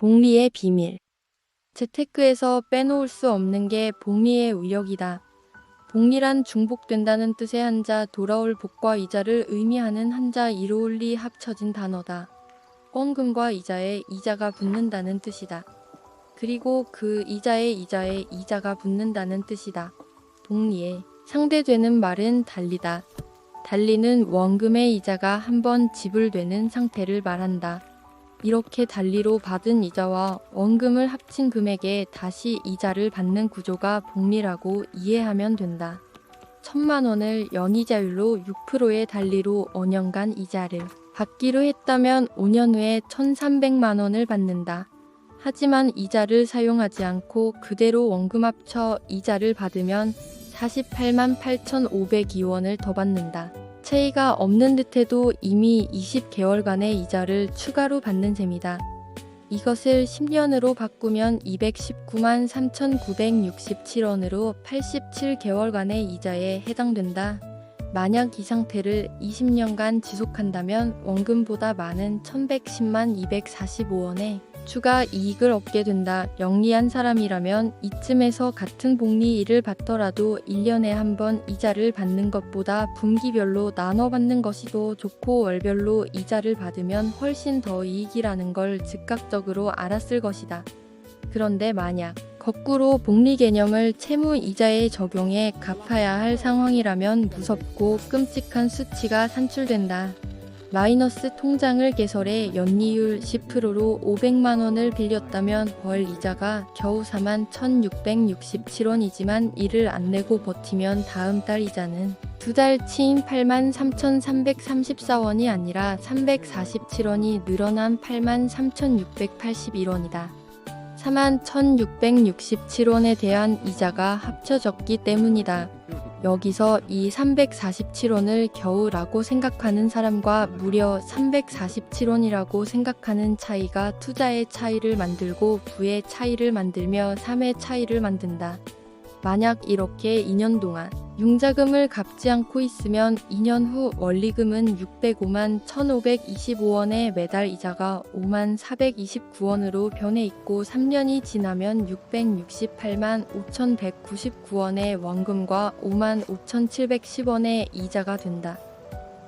복리의 비밀. 재테크에서 빼놓을 수 없는 게 복리의 위력이다. 복리란 중복된다는 뜻의 한자 돌아올 복과 이자를 의미하는 한자 이로울리 합쳐진 단어다. 원금과 이자에 이자가 붙는다는 뜻이다. 그리고 그 이자에 이자가 붙는다는 뜻이다. 복리의 상대되는 말은 달리다. 달리는 원금의 이자가 한 번 지불되는 상태를 말한다. 이렇게 달리로 받은 이자와 원금을 합친 금액에 다시 이자를 받는 구조가 복리라고 이해하면 된다. 1,000만 원을 연이자율로 6%의 달리로 5년간 이자를 받기로 했다면 5년 후에 1,300만 원을 받는다. 하지만 이자를 사용하지 않고 그대로 원금 합쳐 이자를 받으면 48만 8,502원을 더 받는다. 차이가 없는 듯해도 이미 20개월간의 이자를 추가로 받는 셈이다. 이것을 10년으로 바꾸면 219만 3,967원으로 87개월간의 이자에 해당된다. 만약 이 상태를 20년간 지속한다면 원금보다 많은 1,110만 245원의 추가 이익을 얻게 된다. 영리한 사람이라면 이쯤에서 같은 복리 일을 받더라도 1년에 한 번 이자를 받는 것보다 분기별로 나눠 받는 것이 더 좋고 월별로 이자를 받으면 훨씬 더 이익이라는 걸 즉각적으로 알았을 것이다. 그런데 만약 거꾸로 복리 개념을 채무 이자에 적용해 갚아야 할 상황이라면 무섭고 끔찍한 수치가 산출된다. 마이너스 통장을 개설해 연이율 10%로 500만 원을 빌렸다면 월 이자가 겨우 41,667원이지만 이를 안 내고 버티면 다음 달 이자는 두 달치인 83,334원이 아니라 347원이 늘어난 83,681원이다. 41,667원에 대한 이자가 합쳐졌기 때문이다. 여기서 이 347원을 겨우라고 생각하는 사람과 무려 347원이라고 생각하는 차이가 투자의 차이를 만들고 부의 차이를 만들며 삶의 차이를 만든다. 만약 이렇게 2년 동안 융자금을 갚지 않고 있으면 2년 후 원리금은 605만 1,525원에 매달 이자가 5만 429원으로 변해 있고 3년이 지나면 668만 5,199원의 원금과 5만 5,710원의 이자가 된다.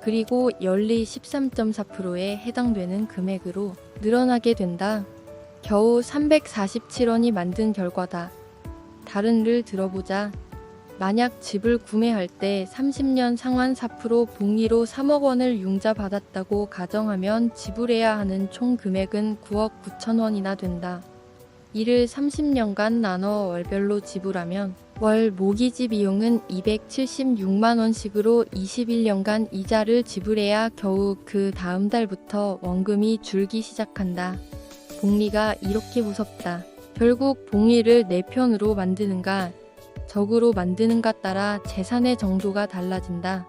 그리고 연리 13.4%에 해당되는 금액으로 늘어나게 된다. 겨우 347원이 만든 결과다. 다른 를 들어보자. 만약 집을 구매할 때 30년 상환 4% 복리로 3억 원을 융자 받았다고 가정하면 지불해야 하는 총 금액은 9억 9천 원이나 된다. 이를 30년간 나눠 월별로 지불하면 월 모기지 비용은 276만 원씩으로 21년간 이자를 지불해야 겨우 그 다음 달부터 원금이 줄기 시작한다. 복리가 이렇게 무섭다. 결국 복리를 내 편으로 만드는가 적으로 만드는가 따라 재산의 정도가 달라진다.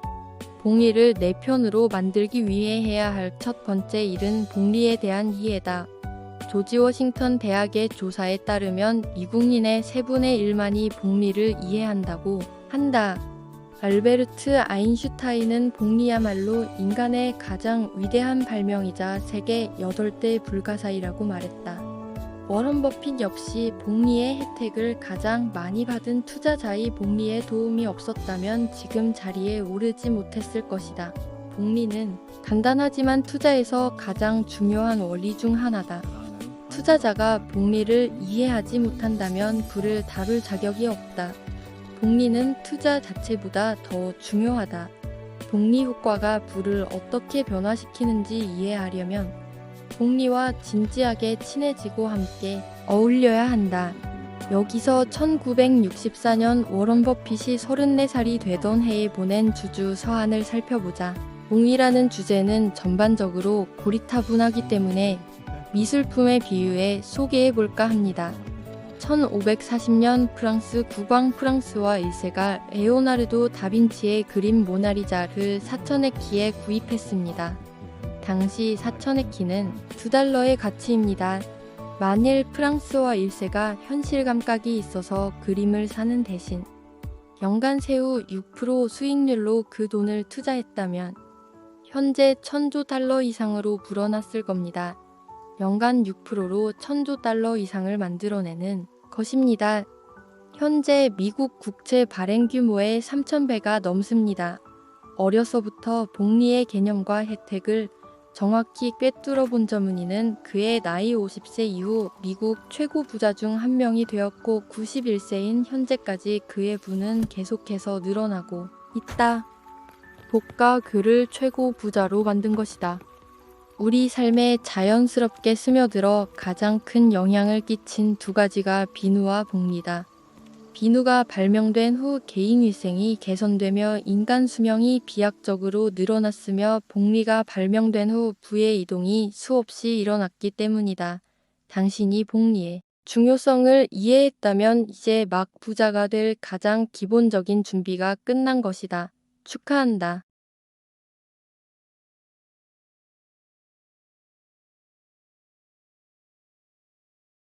복리를 내 편으로 만들기 위해 해야 할 첫 번째 일은 복리에 대한 이해다. 조지 워싱턴 대학의 조사에 따르면 미국인의 3분의 1만이 복리를 이해한다고 한다. 알베르트 아인슈타인은 복리야말로 인간의 가장 위대한 발명이자 세계 8대 불가사의라고 말했다. 워런 버핏 역시 복리의 혜택을 가장 많이 받은 투자자의 복리에 도움이 없었다면 지금 자리에 오르지 못했을 것이다. 복리는 간단하지만 투자에서 가장 중요한 원리 중 하나다. 투자자가 복리를 이해하지 못한다면 부를 다룰 자격이 없다. 복리는 투자 자체보다 더 중요하다. 복리 효과가 부를 어떻게 변화시키는지 이해하려면 복리와 진지하게 친해지고 함께 어울려야 한다. 여기서 1964년 워런 버핏이 34살이 되던 해에 보낸 주주 서한을 살펴보자. 복리라는 주제는 전반적으로 고리타분하기 때문에 미술품에 비유해 소개해볼까 합니다. 1540년 프랑스 국왕 프랑스와 1세가 레오나르도 다빈치의 그림 모나리자를 4천의 키에 구입했습니다. 당시 4천의 키는 $2의 가치입니다. 만일 프랑스와 1세가 현실 감각이 있어서 그림을 사는 대신 연간 세후 6% 수익률로 그 돈을 투자했다면 현재 $1,000조 이상으로 불어났을 겁니다. 연간 6%로 1000조 달러 이상을 만들어내는 것입니다. 현재 미국 국채 발행 규모의 3000배가 넘습니다. 어려서부터 복리의 개념과 혜택을 정확히 꿰뚫어 본 저문희는 그의 나이 50세 이후 미국 최고 부자 중 한 명이 되었고 91세인 현재까지 그의 부는 계속해서 늘어나고 있다. 복가 그를 최고 부자로 만든 것이다. 우리 삶에 자연스럽게 스며들어 가장 큰 영향을 끼친 두 가지가 비누와 복리다. 비누가 발명된 후 개인위생이 개선되며 인간 수명이 비약적으로 늘어났으며 복리가 발명된 후 부의 이동이 수없이 일어났기 때문이다. 당신이 복리의 중요성을 이해했다면 이제 막 부자가 될 가장 기본적인 준비가 끝난 것이다. 축하한다.